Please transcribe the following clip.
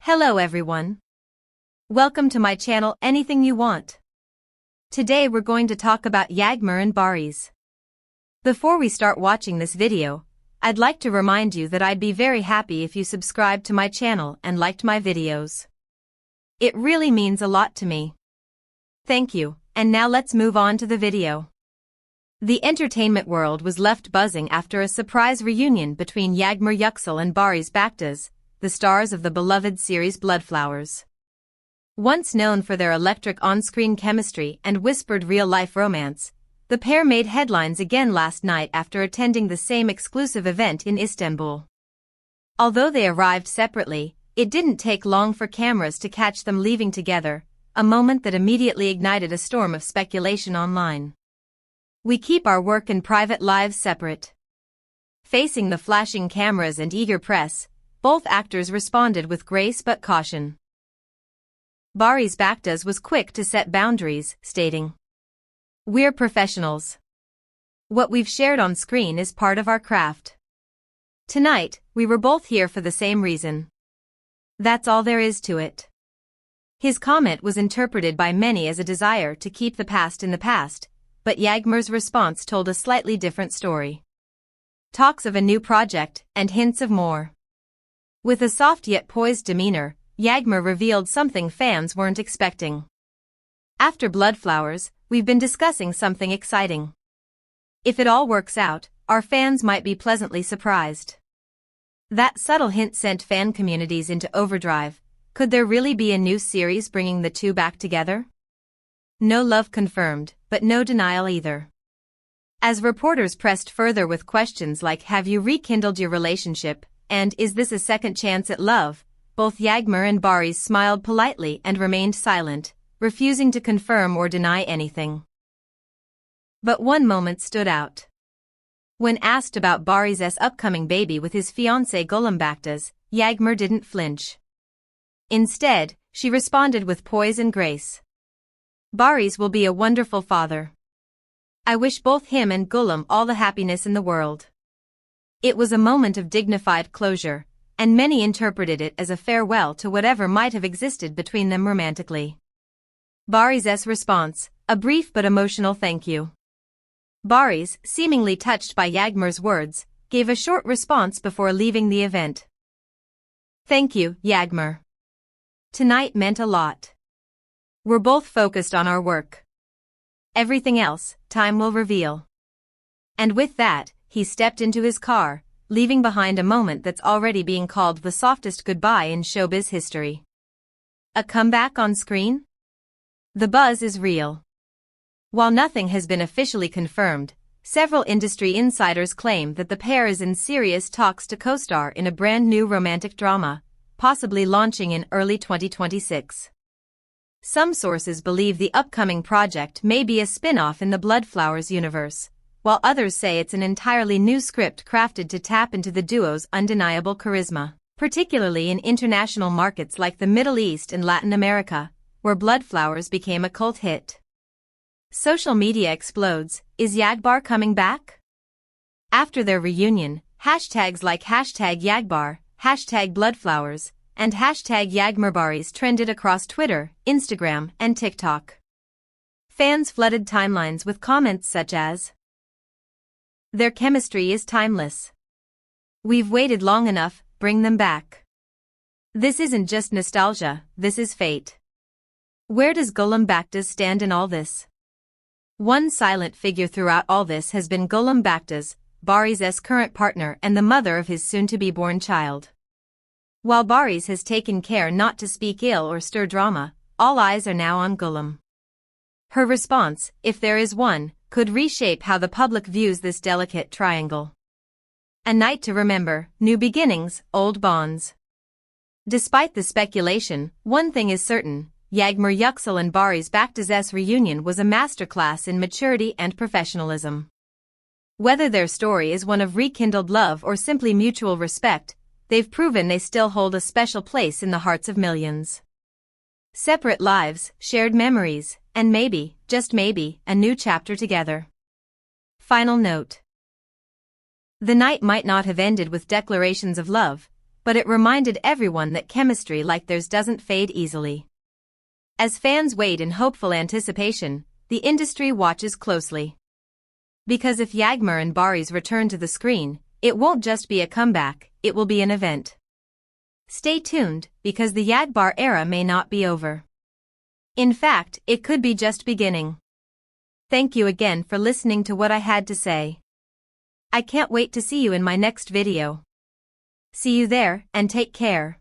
Hello everyone. Welcome to my channel Anything You Want. Today we're going to talk about Yagmur and Baris. Before we start watching this video, I'd like to remind you that I'd be very happy if you subscribed to my channel and liked my videos. It really means a lot to me. Thank you, and now let's move on to the video. The entertainment world was left buzzing after a surprise reunion between Yagmur Yüksel and Baris Baktas, the stars of the beloved series Bloodflowers. Once known for their electric on-screen chemistry and whispered real-life romance, the pair made headlines again last night after attending the same exclusive event in Istanbul. Although they arrived separately, it didn't take long for cameras to catch them leaving together, a moment that immediately ignited a storm of speculation online. We keep our work and private lives separate. Facing the flashing cameras and eager press, both actors responded with grace but caution. Baris Baktas was quick to set boundaries, stating, "We're professionals. What we've shared on screen is part of our craft. Tonight, we were both here for the same reason. That's all there is to it." His comment was interpreted by many as a desire to keep the past in the past, but Yagmur's response told a slightly different story. Talks of a new project and hints of more. With a soft yet poised demeanor, Yagmur revealed something fans weren't expecting. "After Bloodflowers, we've been discussing something exciting. If it all works out, our fans might be pleasantly surprised." That subtle hint sent fan communities into overdrive. Could there really be a new series bringing the two back together? No love confirmed, but no denial either. As reporters pressed further with questions like "Have you rekindled your relationship?" and "Is this a second chance at love?" both Yagmur and Baris smiled politely and remained silent, refusing to confirm or deny anything. But one moment stood out. When asked about Baris' upcoming baby with his fiancé Gülüm Baktas, Yagmur didn't flinch. Instead, she responded with poise and grace. "Baris will be a wonderful father. I wish both him and Gülüm all the happiness in the world." It was a moment of dignified closure, and many interpreted it as a farewell to whatever might have existed between them romantically. Baris' response, a brief but emotional thank you. Baris, seemingly touched by Yagmur's words, gave a short response before leaving the event. "Thank you, Yagmur. Tonight meant a lot. We're both focused on our work. Everything else, time will reveal." And with that, he stepped into his car, leaving behind a moment that's already being called the softest goodbye in showbiz history. A comeback on screen? The buzz is real. While nothing has been officially confirmed, several industry insiders claim that the pair is in serious talks to co-star in a brand new romantic drama, possibly launching in early 2026. Some sources believe the upcoming project may be a spin-off in the Bloodflowers universe, while others say it's an entirely new script crafted to tap into the duo's undeniable charisma, particularly in international markets like the Middle East and Latin America, where Bloodflowers became a cult hit. Social media explodes. Is Yagbar coming back? After their reunion, hashtags like #Yagbar, #Bloodflowers, and #YagmurBaris trended across Twitter, Instagram, and TikTok. Fans flooded timelines with comments such as, "Their chemistry is timeless. We've waited long enough, bring them back. This isn't just nostalgia, this is fate." Where does Gülüm Baktas stand in all this? One silent figure throughout all this has been Gülüm Baktas, Baris' current partner and the mother of his soon-to-be-born child. While Baris has taken care not to speak ill or stir drama, all eyes are now on Gülüm. Her response, if there is one, could reshape how the public views this delicate triangle. A night to remember, new beginnings, old bonds. Despite the speculation, one thing is certain, Yagmur Yüksel and Baris Baktas' reunion was a masterclass in maturity and professionalism. Whether their story is one of rekindled love or simply mutual respect, they've proven they still hold a special place in the hearts of millions. Separate lives, shared memories, and maybe, just maybe, a new chapter together. Final note. The night might not have ended with declarations of love, but it reminded everyone that chemistry like theirs doesn't fade easily. As fans wait in hopeful anticipation, the industry watches closely. Because if Yagmur and Barys return to the screen, it won't just be a comeback, it will be an event. Stay tuned, because the Yagbar era may not be over. In fact, it could be just beginning. Thank you again for listening to what I had to say. I can't wait to see you in my next video. See you there, and take care.